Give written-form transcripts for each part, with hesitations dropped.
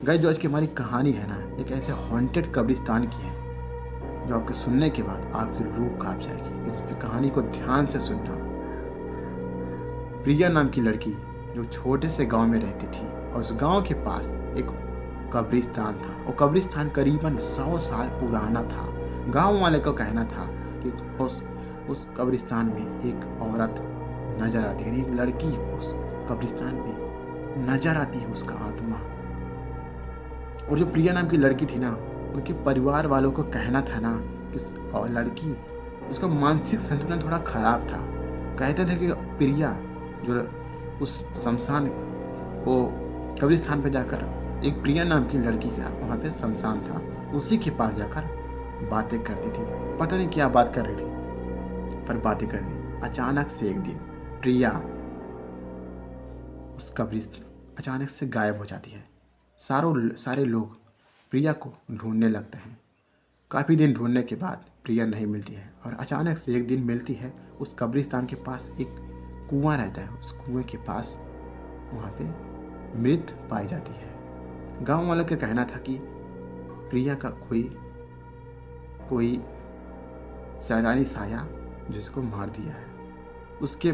Guys जो आज की हमारी कहानी है ना, एक ऐसे हॉन्टेड कब्रिस्तान की है जो आपके सुनने के बाद आपकी रूह कांप जाएगी। इस कहानी को ध्यान से सुनना। प्रिया नाम की लड़की जो छोटे से गांव में रहती थी और उस गांव के पास एक कब्रिस्तान था। वो कब्रिस्तान करीबन 100 साल पुराना था। गांव वाले का कहना था कि उस कब्रिस्तान में एक औरत नजर आती है, एक लड़की उस कब्रिस्तान पे नजर आती है, उसका आत्मा। और जो प्रिया नाम की लड़की थी ना, उनके परिवार वालों को कहना था ना कि और लड़की उसका मानसिक संतुलन थोड़ा खराब था। कहते थे कि प्रिया जो उस शमशान वो कब्रिस्तान पे जाकर, एक प्रिया नाम की लड़की का वहाँ पे शमशान था, उसी के पास जाकर बातें करती थी। पता नहीं क्या बात कर रही थी, पर बातें कर रही। अचानक से एक दिन प्रिया उस कब्रिस्तान अचानक से गायब हो जाती है। सारे लोग प्रिया को ढूंढने लगते हैं। काफ़ी दिन ढूंढने के बाद प्रिया नहीं मिलती है और अचानक से एक दिन मिलती है। उस कब्रिस्तान के पास एक कुआं रहता है, उस कुएं के पास वहाँ पे मृत पाई जाती है। गांव वालों का कहना था कि प्रिया का कोई शैतानी साया जिसको मार दिया है। उसके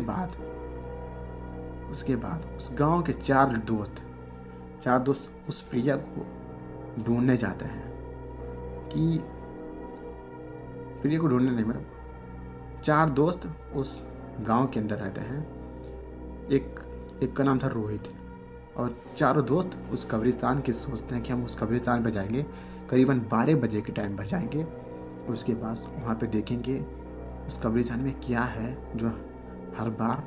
बाद उस गांव के चार दोस्त उस प्रिया को ढूंढने जाते हैं कि प्रिया को ढूंढने नहीं, मतलब 4 दोस्त उस गांव के अंदर रहते हैं। एक का नाम था रोहित, और चारों दोस्त उस कब्रिस्तान के सोचते हैं कि हम उस कब्रिस्तान पर जाएंगे, करीबन 12 बजे के टाइम पर जाएंगे। उसके पास वहाँ पे देखेंगे उस कब्रिस्तान में क्या है जो हर बार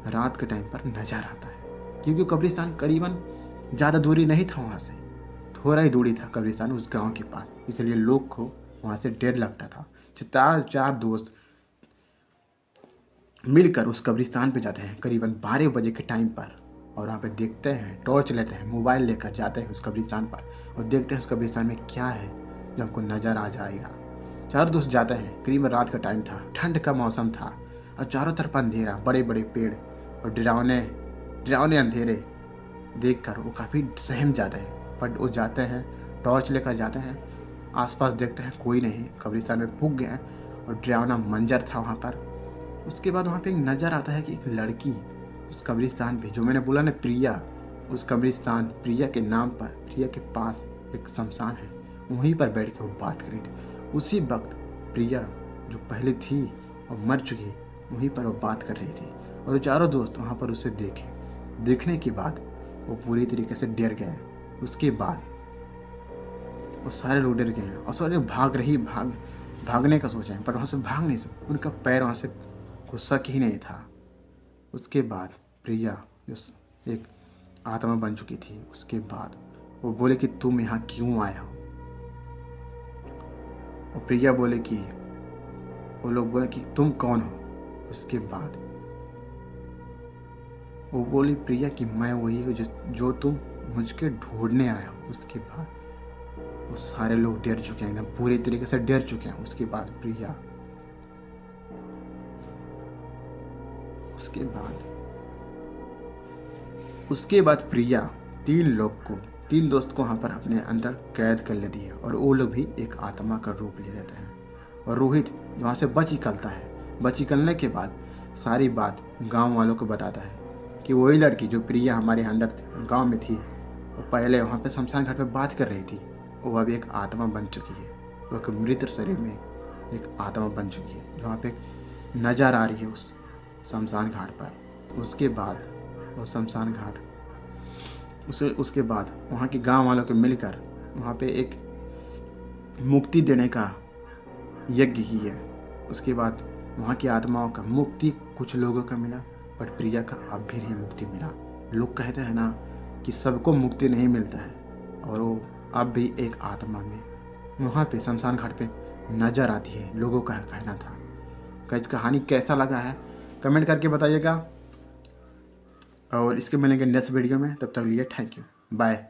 रात के टाइम पर नजर आता है, क्योंकि कब्रिस्तान करीबन ज़्यादा दूरी नहीं था, वहाँ से थोड़ा ही दूरी था कब्रिस्तान उस गांव के पास, इसलिए लोग को वहाँ से डर लगता था। चार दोस्त मिलकर उस कब्रिस्तान पे जाते हैं करीबन 12 बजे के टाइम पर, और वहाँ पे देखते हैं, टॉर्च लेते हैं, मोबाइल लेकर जाते हैं उस कब्रिस्तान पर और देखते हैं उस कब्रिस्तान में क्या है जो हमको नज़र आ जाएगा। 4 दोस्त जाते हैं, करीबन रात का टाइम था, ठंड का मौसम था और चारों तरफ अंधेरा, बड़े बड़े पेड़ और डरावने अंधेरे देखकर वो काफ़ी सहम जाते हैं। पर वो जाते हैं, टॉर्च लेकर जाते हैं, आसपास देखते हैं कोई नहीं, कब्रिस्तान में पुग गए और डरावना मंजर था वहाँ पर। उसके बाद वहाँ पे एक नज़र आता है कि एक लड़की उस कब्रिस्तान पे, जो मैंने बोला ना प्रिया, उस कब्रिस्तान प्रिया के नाम पर, प्रिया के पास एक शमशान है, वहीं पर बैठ के वो बात कर रही थी। उसी वक्त प्रिया जो पहले थी और मर चुकी, वहीं पर वो बात कर रही थी और वो चारों दोस्त वहाँ पर उसे देखने के बाद वो पूरी तरीके से डर गए। उसके बाद वो सारे लोग डर गए हैं और सारे भागने का सोचा है, पर वहाँ से भाग नहीं सकते, उनका पैर वहाँ से घुसक ही नहीं था। उसके बाद प्रिया जो एक आत्मा बन चुकी थी, उसके बाद वो बोले कि तुम यहाँ क्यों आए हो, और प्रिया बोले कि वो लोग बोले कि तुम कौन हो। उसके बाद वो बोली प्रिया कि मैं वही हूँ जो तुम मुझके ढूंढने आए हो। उसके बाद वो सारे लोग डर चुके हैं, एकदम पूरी तरीके से डर चुके हैं। उसके बाद प्रिया 3 दोस्त को वहाँ पर अपने अंदर कैद कर लेती है और वो लोग भी एक आत्मा का रूप ले लेते हैं। और रोहित वहाँ से बच निकलने के बाद सारी बात गांव वालों को बताता है कि वही लड़की जो प्रिया हमारे अंदर गांव में थी, वो पहले वहाँ पे शमशान घाट पे बात कर रही थी, वो अभी एक आत्मा बन चुकी है। वो एक मृत शरीर में एक आत्मा बन चुकी है जो वहाँ पे नजर आ रही है उस शमशान घाट पर। उसके बाद वो शमशान घाट उसके बाद वहाँ के गांव वालों को मिलकर वहाँ पे एक मुक्ति देने का यज्ञ की है। उसके बाद वहाँ की आत्माओं का मुक्ति कुछ लोगों का मिला, पर प्रिया का अब भी नहीं मुक्ति मिला। लोग कहते हैं ना कि सबको मुक्ति नहीं मिलता है, और वो अब भी एक आत्मा में वहाँ पे शमशान घाट पे नजर आती है, लोगों का कहना था। कहानी कैसा लगा है कमेंट करके बताइएगा, और इसके मिलेंगे नेक्स्ट वीडियो में। तब तक लिए थैंक यू, बाय।